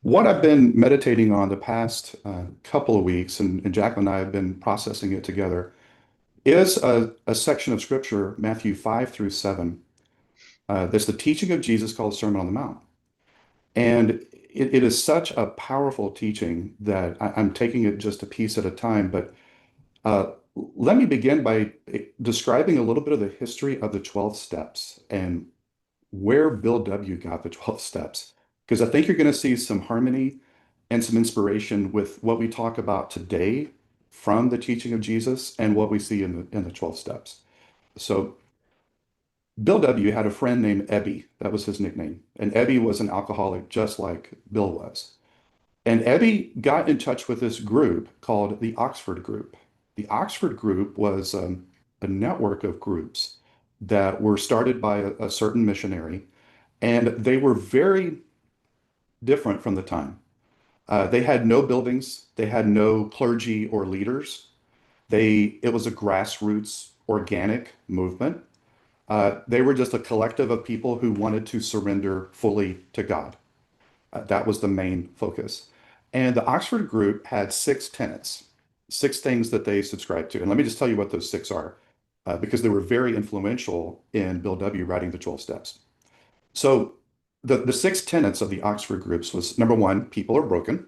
What I've been meditating on the past couple of weeks, and Jacqueline and I have been processing it together, is a section of scripture, Matthew 5 through 7. That's the teaching of Jesus called Sermon on the Mount. And it is such a powerful teaching that I'm taking it just a piece at a time. But uh, let me begin by describing a little bit of the history of the 12 steps and where Bill W. got the 12 steps, because I think you're going to see some harmony and some inspiration with what we talk about today from the teaching of Jesus and what we see in the 12 steps. So Bill W. had a friend named Ebby. That was his nickname. And Ebby was an alcoholic just like Bill was. And Ebby got in touch with this group called the Oxford Group. The Oxford Group was a network of groups that were started by a certain missionary, and they were very different from the time. They had no buildings, they had no clergy or leaders. It was a grassroots organic movement. They were just a collective of people who wanted to surrender fully to God. That was the main focus. And the Oxford group had six tenets, six things that they subscribed to. And let me just tell you what those six are, because they were very influential in Bill W. writing the 12 steps. So the six tenets of the Oxford groups was number one, people are broken.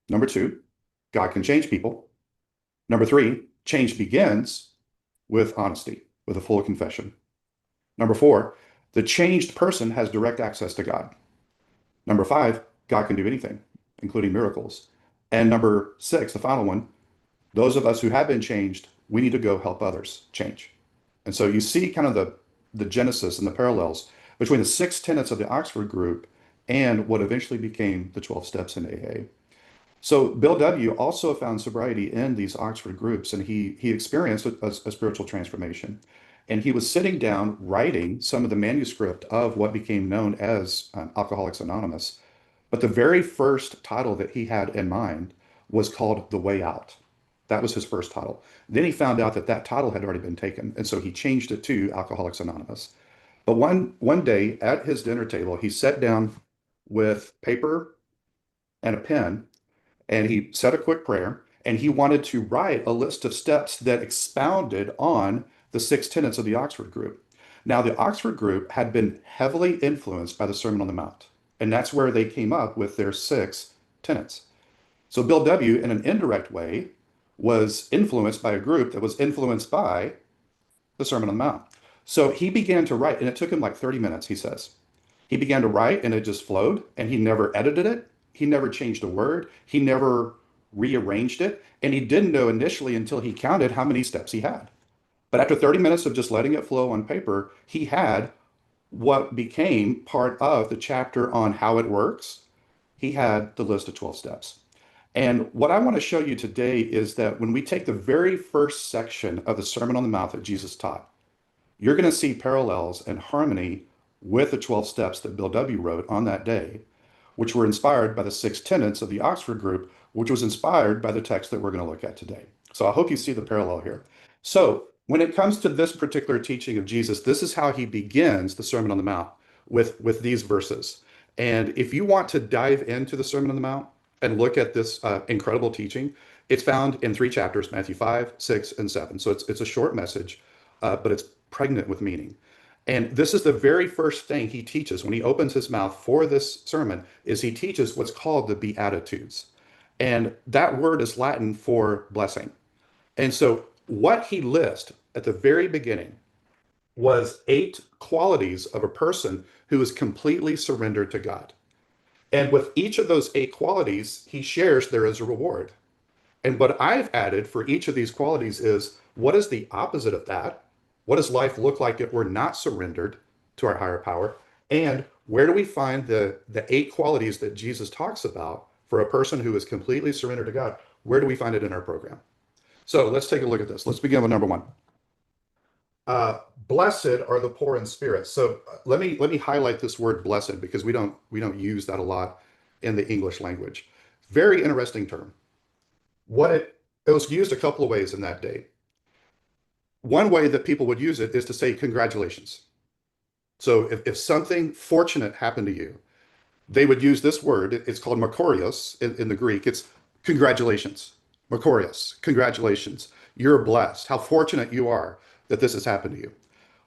Number two, God can change people. Number three, change begins with honesty, with a full confession. Number four, the changed person has direct access to God. Number five, God can do anything, including miracles. And number six, the final one, those of us who have been changed, we need to go help others change. And so you see kind of the genesis and the parallels between the six tenets of the Oxford group and what eventually became the 12 steps in AA. So Bill W. also found sobriety in these Oxford groups, and he experienced a spiritual transformation. And he was sitting down writing some of the manuscript of what became known as Alcoholics Anonymous. But the very first title that he had in mind was called The Way Out. That was his first title. Then he found out that that title had already been taken, and so he changed it to Alcoholics Anonymous. But one day at his dinner table, he sat down with paper and a pen, and he said a quick prayer, and he wanted to write a list of steps that expounded on the six tenets of the Oxford group. Now, the Oxford group had been heavily influenced by the Sermon on the Mount, and that's where they came up with their six tenets. So Bill W., in an indirect way, was influenced by a group that was influenced by the Sermon on the Mount. So he began to write, and it took him like 30 minutes, he says. He began to write, and it just flowed, and he never edited it. He never changed a word. He never rearranged it. And he didn't know initially until he counted how many steps he had. But after 30 minutes of just letting it flow on paper, he had what became part of the chapter on how it works. He had the list of 12 steps. And what I want to show you today is that when we take the very first section of the Sermon on the Mount that Jesus taught, you're going to see parallels and harmony with the 12 steps that Bill W. wrote on that day, which were inspired by the six tenets of the Oxford group, which was inspired by the text that we're going to look at today. So I hope you see the parallel here. So when it comes to this particular teaching of Jesus, this is how he begins the Sermon on the Mount with these verses. And if you want to dive into the Sermon on the Mount and look at this incredible teaching, it's found in three chapters, Matthew 5, 6, and 7. So it's a short message, but it's pregnant with meaning. And this is the very first thing he teaches when he opens his mouth for this sermon is he teaches what's called the Beatitudes. And that word is Latin for blessing. And so what he lists at the very beginning was eight qualities of a person who is completely surrendered to God. And with each of those eight qualities, he shares there is a reward. And what I've added for each of these qualities is what is the opposite of that? What does life look like if we're not surrendered to our higher power? And where do we find the eight qualities that Jesus talks about for a person who is completely surrendered to God? Where do we find it in our program? So let's take a look at this. Let's begin with number one. Blessed are the poor in spirit. So let me highlight this word blessed because we don't use that a lot in the English language. Very interesting term. It was used a couple of ways in that day. One way that people would use it is to say congratulations. So if something fortunate happened to you, they would use this word. It's called makarios in the Greek. It's congratulations. Makarios, congratulations. You're blessed. How fortunate you are that this has happened to you.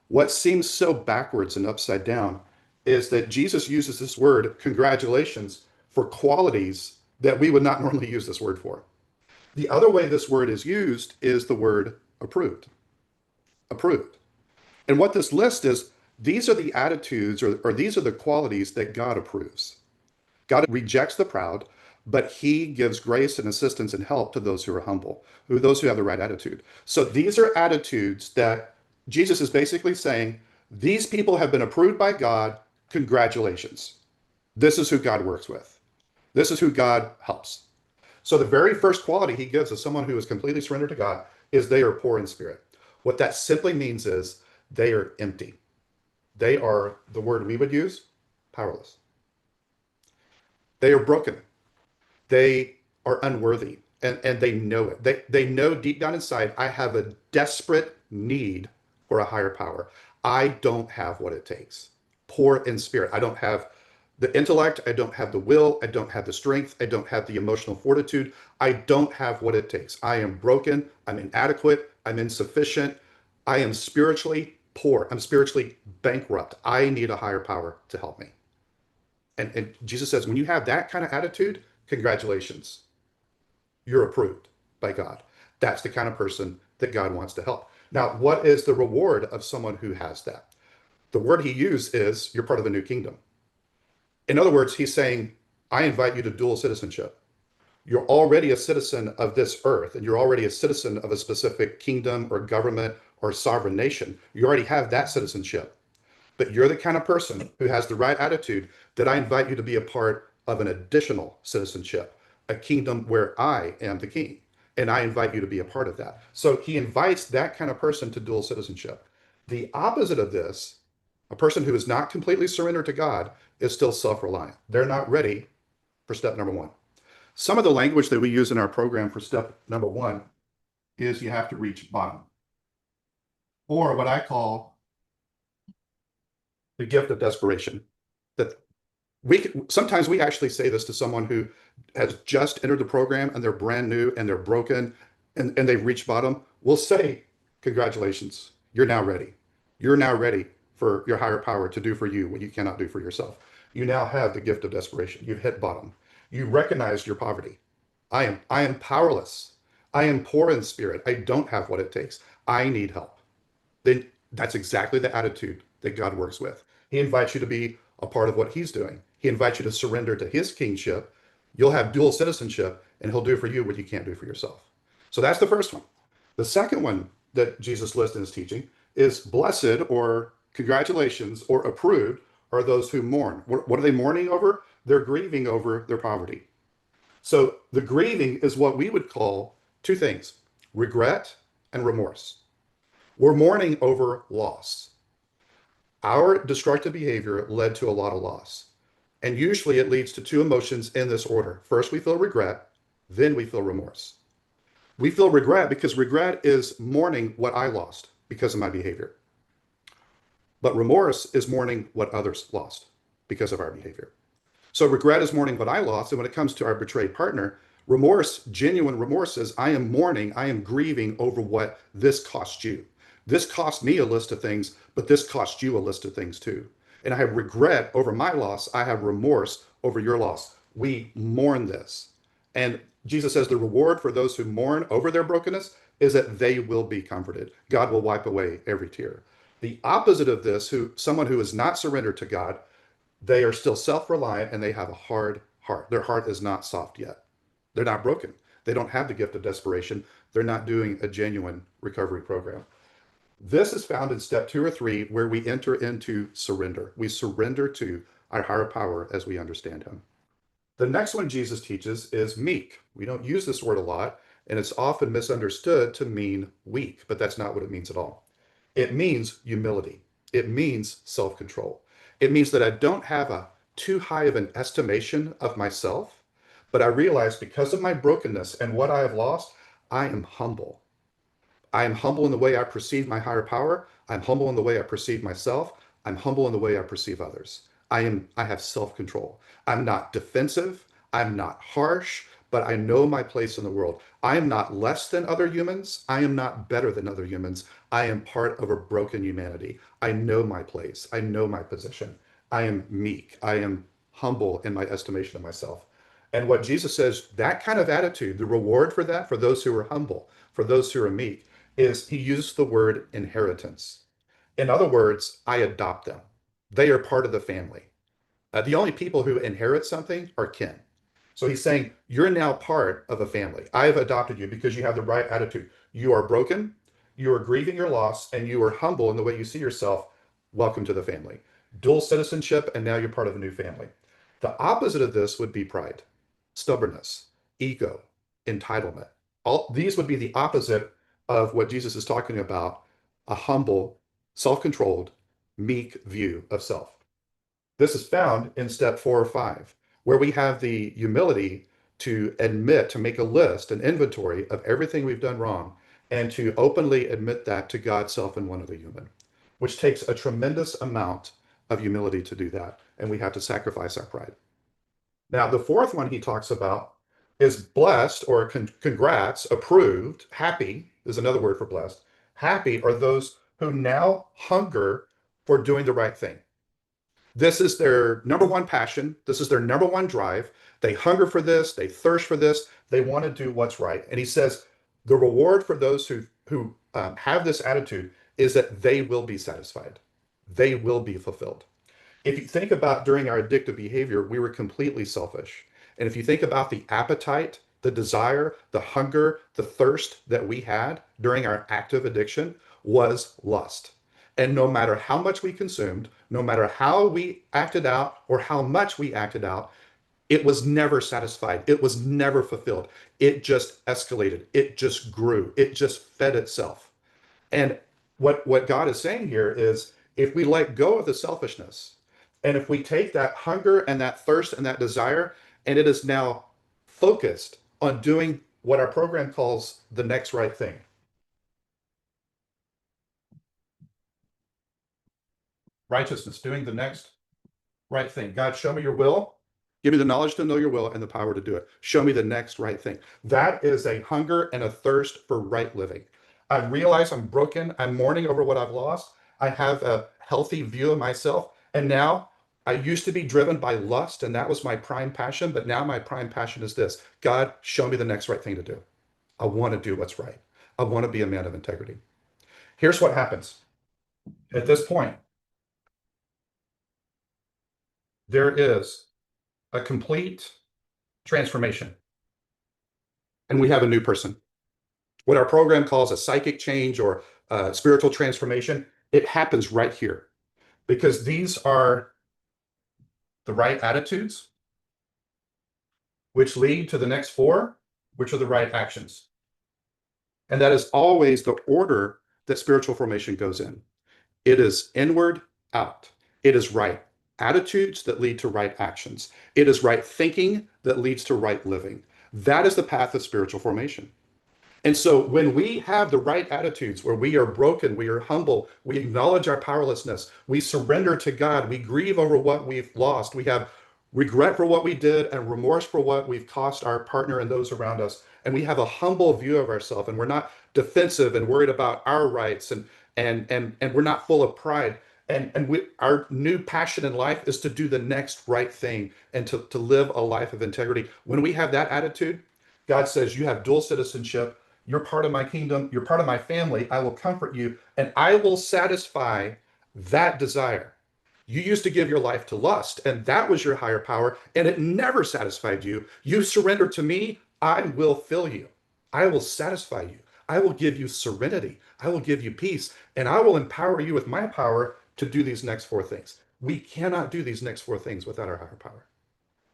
What seems so backwards and upside down is that Jesus uses this word, congratulations, for qualities that we would not normally use this word for. The other way this word is used is the word approved. Approved. And what this list is, these are the attitudes or these are the qualities that God approves. God rejects the proud, but he gives grace and assistance and help to those who are humble, those who have the right attitude. So these are attitudes that Jesus is basically saying, these people have been approved by God. Congratulations. This is who God works with. This is who God helps. So the very first quality he gives as someone who is completely surrendered to God is they are poor in spirit. What that simply means is they are empty. They are, the word we would use, powerless. They are broken. They are unworthy, and they know it. They know deep down inside, I have a desperate need for a higher power. I don't have what it takes. Poor in spirit. I don't have the intellect. I don't have the will. I don't have the strength. I don't have the emotional fortitude. I don't have what it takes. I am broken. I'm inadequate. I'm insufficient. I am spiritually poor. I'm spiritually bankrupt. I need a higher power to help me. And Jesus says, when you have that kind of attitude, congratulations, you're approved by God. That's the kind of person that God wants to help. Now, what is the reward of someone who has that? The word he used is, you're part of the new kingdom. In other words, he's saying, I invite you to dual citizenship. You're already a citizen of this earth, and you're already a citizen of a specific kingdom or government or sovereign nation. You already have that citizenship. But you're the kind of person who has the right attitude that I invite you to be a part of an additional citizenship, a kingdom where I am the king. And I invite you to be a part of that. So he invites that kind of person to dual citizenship. The opposite of this, a person who is not completely surrendered to God, is still self reliant. They're not ready for step number one. Some of the language that we use in our program for step number one is you have to reach bottom, or what I call the gift of desperation. That sometimes we actually say this to someone who has just entered the program and they're brand new and they're broken and they've reached bottom. We'll say, congratulations, you're now ready. You're now ready for your higher power to do for you what you cannot do for yourself. You now have the gift of desperation. You've hit bottom. You recognize your poverty. I am powerless. I am poor in spirit. I don't have what it takes. I need help. Then that's exactly the attitude that God works with. He invites you to be a part of what he's doing. He invites you to surrender to his kingship. You'll have dual citizenship, and he'll do for you what you can't do for yourself. So that's the first one. The second one that Jesus lists in his teaching is blessed or congratulations or approved are those who mourn. What are they mourning over? They're grieving over their poverty. So the grieving is what we would call two things, regret and remorse. We're mourning over loss. Our destructive behavior led to a lot of loss. And usually it leads to two emotions in this order. First, we feel regret, then we feel remorse. We feel regret because regret is mourning what I lost because of my behavior. But remorse is mourning what others lost because of our behavior. So regret is mourning what I lost. And when it comes to our betrayed partner, remorse, genuine remorse is I am mourning, I am grieving over what this cost you. This cost me a list of things, but this cost you a list of things too. And I have regret over my loss. I have remorse over your loss. We mourn this. And Jesus says the reward for those who mourn over their brokenness is that they will be comforted. God will wipe away every tear. The opposite of this, someone who is not surrendered to God, they are still self-reliant and they have a hard heart. Their heart is not soft yet. They're not broken. They don't have the gift of desperation. They're not doing a genuine recovery program. This is found in step 2 or 3, where we enter into surrender. We surrender to our higher power as we understand him. The next one Jesus teaches is meek. We don't use this word a lot, and it's often misunderstood to mean weak, but that's not what it means at all. It means humility. It means self-control. It means that I don't have a too high of an estimation of myself, but I realize because of my brokenness and what I have lost, I am humble. I am humble in the way I perceive my higher power. I'm humble in the way I perceive myself. I'm humble in the way I perceive others. I have self-control. I'm not defensive. I'm not harsh, but I know my place in the world. I am not less than other humans. I am not better than other humans. I am part of a broken humanity. I know my place. I know my position. I am meek. I am humble in my estimation of myself. And what Jesus says, that kind of attitude, the reward for that, for those who are humble, for those who are meek, is he used the word inheritance. In other words, I adopt them. They are part of the family. The only people who inherit something are kin. So he's saying, you're now part of a family. I have adopted you because you have the right attitude. You are broken, you are grieving your loss, and you are humble in the way you see yourself. Welcome to the family. Dual citizenship, and now you're part of a new family. The opposite of this would be pride, stubbornness, ego, entitlement. All these would be the opposite of what Jesus is talking about, a humble, self-controlled, meek view of self. This is found in step 4 or 5, where we have the humility to admit, to make a list, an inventory of everything we've done wrong, and to openly admit that to God, self, and one other human, which takes a tremendous amount of humility to do that. And we have to sacrifice our pride. Now, the fourth one he talks about is blessed, or congrats, approved, happy is another word for blessed. Happy are those who now hunger for doing the right thing. This is their number one passion. This is their number one drive. They hunger for this. They thirst for this. They want to do what's right. And he says the reward for those who have this attitude is that they will be satisfied. They will be fulfilled. If you think about during our addictive behavior, we were completely selfish. And if you think about the appetite, the desire, the hunger, the thirst that we had during our active addiction was lust. And no matter how much we consumed, no matter how we acted out or how much we acted out, it was never satisfied. It was never fulfilled. It just escalated. It just grew. It just fed itself. And what God is saying here is if we let go of the selfishness, and if we take that hunger and that thirst and that desire, and it is now focused on doing what our program calls the next right thing. Righteousness, doing the next right thing. God, show me your will. Give me the knowledge to know your will and the power to do it. Show me the next right thing. That is a hunger and a thirst for right living. I realize I'm broken. I'm mourning over what I've lost. I have a healthy view of myself. And now I used to be driven by lust, and that was my prime passion. But now my prime passion is this: God, show me the next right thing to do. I want to do what's right. I want to be a man of integrity. Here's what happens at this point: there is a complete transformation, and we have a new person. What our program calls a psychic change or spiritual transformation, it happens right here because these are the right attitudes, which lead to the next 4, which are the right actions. And that is always the order that spiritual formation goes in. It is inward, out. It is right attitudes that lead to right actions. It is right thinking that leads to right living. That is the path of spiritual formation. And so when we have the right attitudes where we are broken, we are humble, we acknowledge our powerlessness, we surrender to God, we grieve over what we've lost, we have regret for what we did and remorse for what we've cost our partner and those around us, and we have a humble view of ourselves, and we're not defensive and worried about our rights, and we're not full of pride. Our new passion in life is to do the next right thing and to live a life of integrity. When we have that attitude, God says, you have dual citizenship. You're part of my kingdom. You're part of my family. I will comfort you and I will satisfy that desire. You used to give your life to lust, and that was your higher power, and it never satisfied you. You surrender to me, I will fill you. I will satisfy you. I will give you serenity. I will give you peace, and I will empower you with my power to do these next 4 things. We cannot do these next 4 things without our higher power.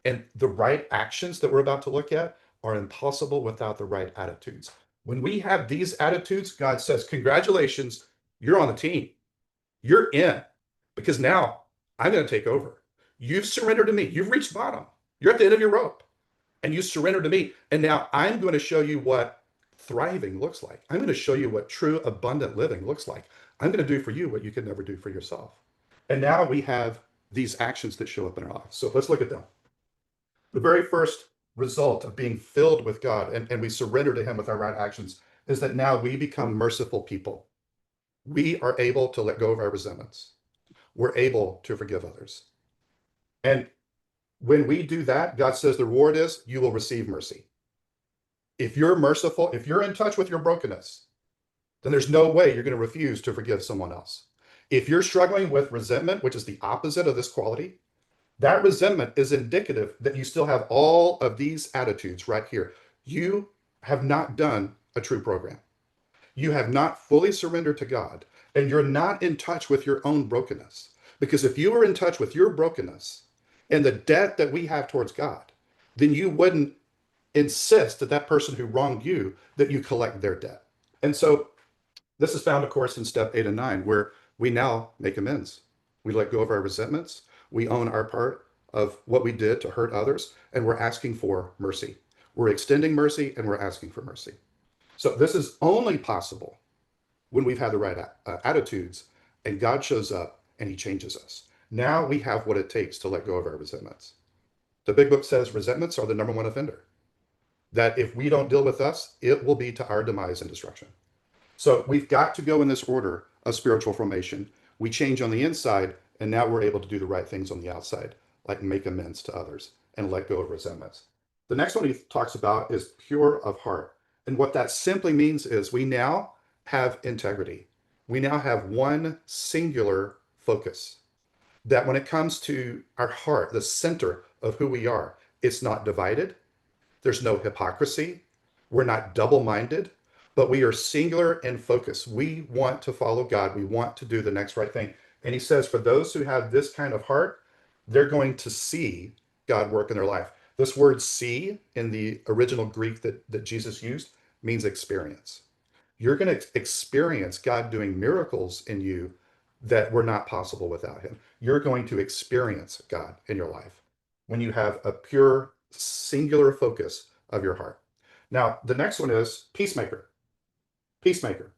And the right actions that we're about to look at are impossible without the right attitudes. When we have these attitudes, God says, congratulations, you're on the team. You're in, because now I'm going to take over. You've surrendered to me. You've reached bottom. You're at the end of your rope, and you surrender to me. And now I'm going to show you what thriving looks like. I'm going to show you what true abundant living looks like. I'm going to do for you what you could never do for yourself. And now we have these actions that show up in our lives. So let's look at them. The very first result of being filled with God and we surrender to Him with our right actions is that now we become merciful people. We are able to let go of our resentments. We're able to forgive others. And when we do that, God says the reward is you will receive mercy. If you're merciful, if you're in touch with your brokenness, then there's no way you're going to refuse to forgive someone else. If you're struggling with resentment, which is the opposite of this quality, that resentment is indicative that you still have all of these attitudes right here. You have not done a true program. You have not fully surrendered to God, and you're not in touch with your own brokenness. Because if you were in touch with your brokenness and the debt that we have towards God, then you wouldn't insist that that person who wronged you, that you collect their debt. And so this is found, of course, in step 8 and 9, where we now make amends. We let go of our resentments. We own our part of what we did to hurt others, and we're asking for mercy. We're extending mercy, and we're asking for mercy. So this is only possible when we've had the right attitudes, and God shows up and He changes us. Now we have what it takes to let go of our resentments. The big book says resentments are the number one offender. That if we don't deal with us, it will be to our demise and destruction. So we've got to go in this order of spiritual formation. We change on the inside, and now we're able to do the right things on the outside, like make amends to others and let go of resentments. The next one he talks about is pure of heart. And what that simply means is we now have integrity. We now have one singular focus. That when it comes to our heart, the center of who we are, it's not divided. There's no hypocrisy. We're not double-minded, but we are singular and focused. We want to follow God. We want to do the next right thing. And he says, for those who have this kind of heart, they're going to see God work in their life. This word see in the original Greek that Jesus used means experience. You're going to experience God doing miracles in you that were not possible without Him. You're going to experience God in your life when you have a pure, singular focus of your heart. Now, the next one is peacemaker. Peacemaker.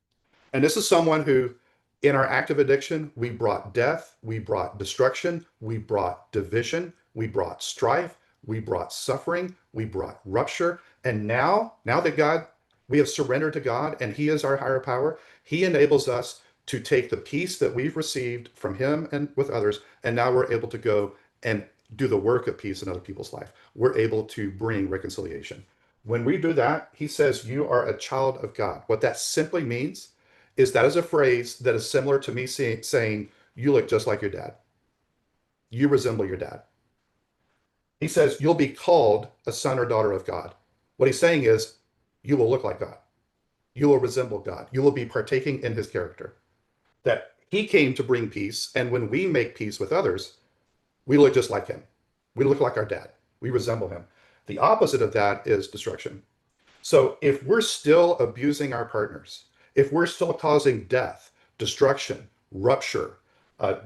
And this is someone who, in our active addiction, we brought death, we brought destruction, we brought division, we brought strife, we brought suffering, we brought rupture. And now that we have surrendered to God and He is our higher power, He enables us to take the peace that we've received from Him and with others, and now we're able to go and do the work of peace in other people's life. We're able to bring reconciliation. When we do that, He says, you are a child of God. What that simply means is that is a phrase that is similar to me saying, you look just like your dad. You resemble your dad. He says, you'll be called a son or daughter of God. What he's saying is, you will look like God. You will resemble God. You will be partaking in His character. That He came to bring peace, and when we make peace with others, we look just like Him. We look like our dad. We resemble Him. The opposite of that is destruction. So if we're still abusing our partners, if we're still causing death, destruction, rupture,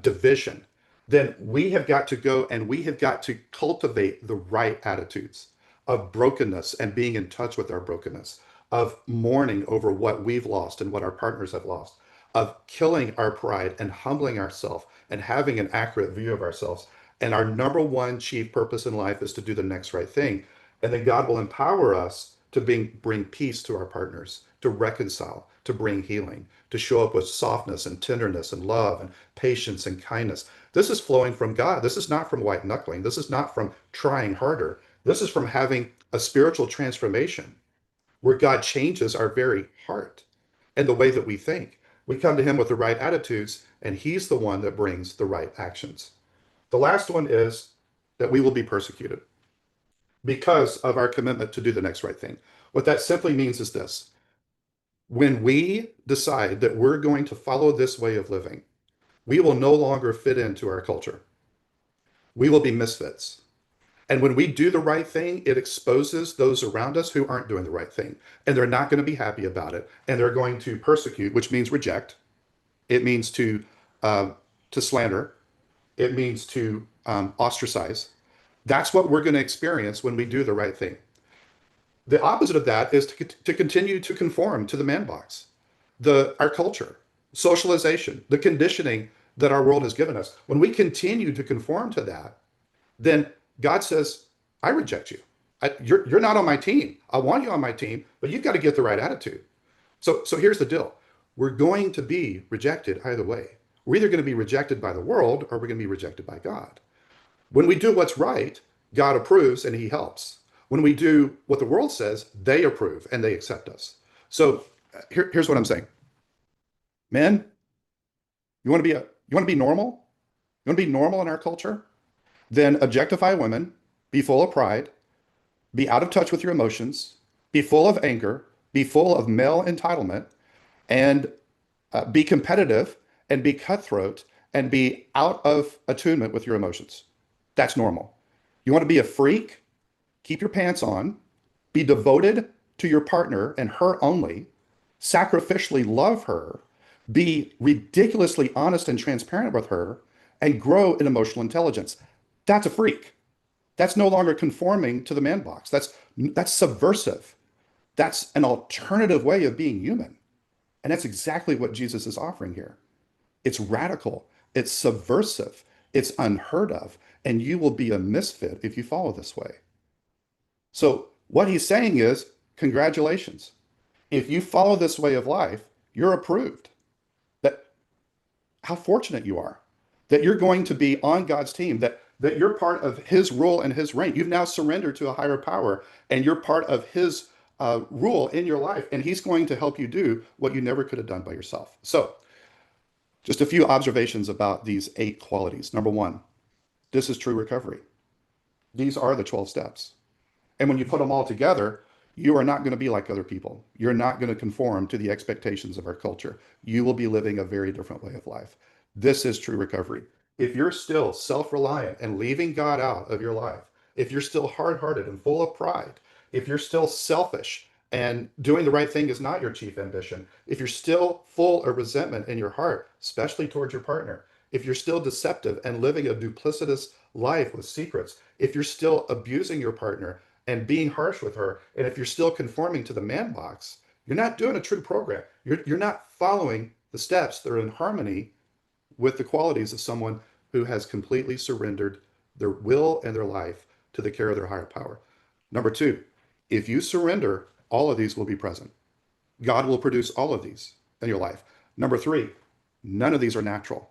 division, then we have got to go and we have got to cultivate the right attitudes of brokenness and being in touch with our brokenness, of mourning over what we've lost and what our partners have lost, of killing our pride and humbling ourselves and having an accurate view of ourselves. And our number one chief purpose in life is to do the next right thing. And then God will empower us to bring peace to our partners, to reconcile, to bring healing, to show up with softness and tenderness and love and patience and kindness. This is flowing from God. This is not from white knuckling. This is not from trying harder. This is from having a spiritual transformation where God changes our very heart and the way that we think. We come to Him with the right attitudes, and He's the one that brings the right actions. The last one is that we will be persecuted because of our commitment to do the next right thing. What that simply means is this. When we decide that we're going to follow this way of living, we will no longer fit into our culture. We will be misfits. And when we do the right thing, it exposes those around us who aren't doing the right thing. And they're not going to be happy about it. And they're going to persecute, which means reject. It means to slander. It means to ostracize. That's what we're going to experience when we do the right thing. The opposite of that is to continue to conform to the man box, our culture, socialization, the conditioning that our world has given us. When we continue to conform to that, then God says, I reject you. You're not on my team. I want you on my team, but you've got to get the right attitude. So here's the deal. We're going to be rejected either way. We're either going to be rejected by the world or we're going to be rejected by God. When we do what's right, God approves and he helps. When we do what the world says, they approve and they accept us. So here's what I'm saying. Men, you want to be normal? You want to be normal in our culture? Then objectify women, be full of pride, be out of touch with your emotions, be full of anger, be full of male entitlement, and be competitive and be cutthroat and be out of attunement with your emotions. That's normal. You want to be a freak? Keep your pants on, be devoted to your partner and her only, sacrificially love her, be ridiculously honest and transparent with her, and grow in emotional intelligence. That's a freak. That's no longer conforming to the man box. That's subversive. That's an alternative way of being human. And that's exactly what Jesus is offering here. It's radical, it's subversive, it's unheard of, and you will be a misfit if you follow this way. So, what he's saying is, congratulations. If you follow this way of life, you're approved. That how fortunate you are that you're going to be on God's team, that you're part of his rule and his reign. You've now surrendered to a higher power and you're part of his rule in your life. And he's going to help you do what you never could have done by yourself. So, just a few observations about these 8 qualities. Number one, this is true recovery. These are the 12 steps. And when you put them all together, you are not going to be like other people. You're not going to conform to the expectations of our culture. You will be living a very different way of life. This is true recovery. If you're still self-reliant and leaving God out of your life, if you're still hard-hearted and full of pride, if you're still selfish and doing the right thing is not your chief ambition, if you're still full of resentment in your heart, especially towards your partner, if you're still deceptive and living a duplicitous life with secrets, if you're still abusing your partner and being harsh with her, and if you're still conforming to the man box, you're not doing a true program. You're not following the steps that are in harmony with the qualities of someone who has completely surrendered their will and their life to the care of their higher power. Number two, if you surrender, all of these will be present. God will produce all of these in your life. Number three, none of these are natural.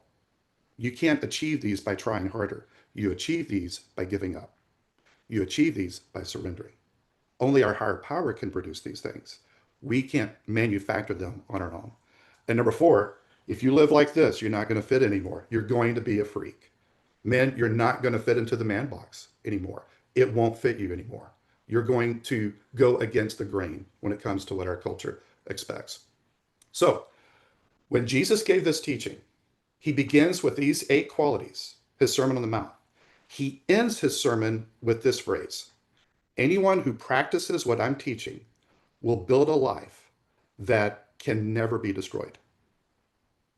You can't achieve these by trying harder. You achieve these by giving up. You achieve these by surrendering. Only our higher power can produce these things. We can't manufacture them on our own. And number four, if you live like this, you're not going to fit anymore. You're going to be a freak. Men, you're not going to fit into the man box anymore. It won't fit you anymore. You're going to go against the grain when it comes to what our culture expects. So, when Jesus gave this teaching, he begins with these 8 qualities, his Sermon on the Mount. He ends his sermon with this phrase: anyone who practices what I'm teaching will build a life that can never be destroyed.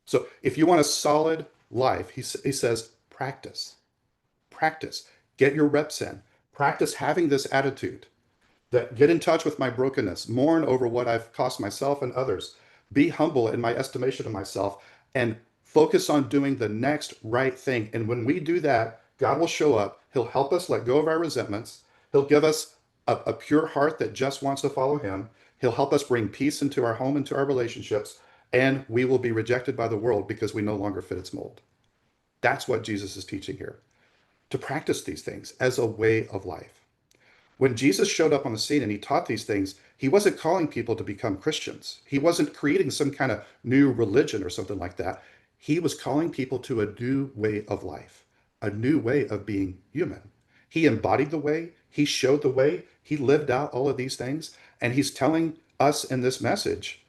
So if you want a solid life, he says, practice, practice, get your reps in, practice having this attitude that get in touch with my brokenness, mourn over what I've cost myself and others, be humble in my estimation of myself, and focus on doing the next right thing. And when we do that, God will show up. He'll help us let go of our resentments. He'll give us a pure heart that just wants to follow him. He'll help us bring peace into our home, into our relationships, and we will be rejected by the world because we no longer fit its mold. That's what Jesus is teaching here, to practice these things as a way of life. When Jesus showed up on the scene and he taught these things, he wasn't calling people to become Christians. He wasn't creating some kind of new religion or something like that. He was calling people to a new way of life, a new way of being human. He embodied the way, he showed the way, he lived out all of these things, and he's telling us in this message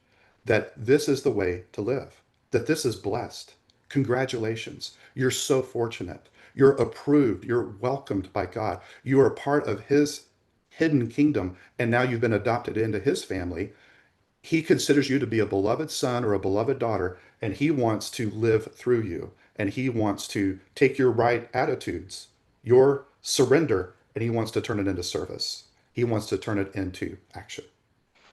that this is the way to live, that this is blessed. Congratulations. You're so fortunate. You're approved. You're welcomed by God. You are part of his hidden kingdom, and now you've been adopted into his family. He considers you to be a beloved son or a beloved daughter, and he wants to live through you, and he wants to take your right attitudes, your surrender, and he wants to turn it into service. He wants to turn it into action.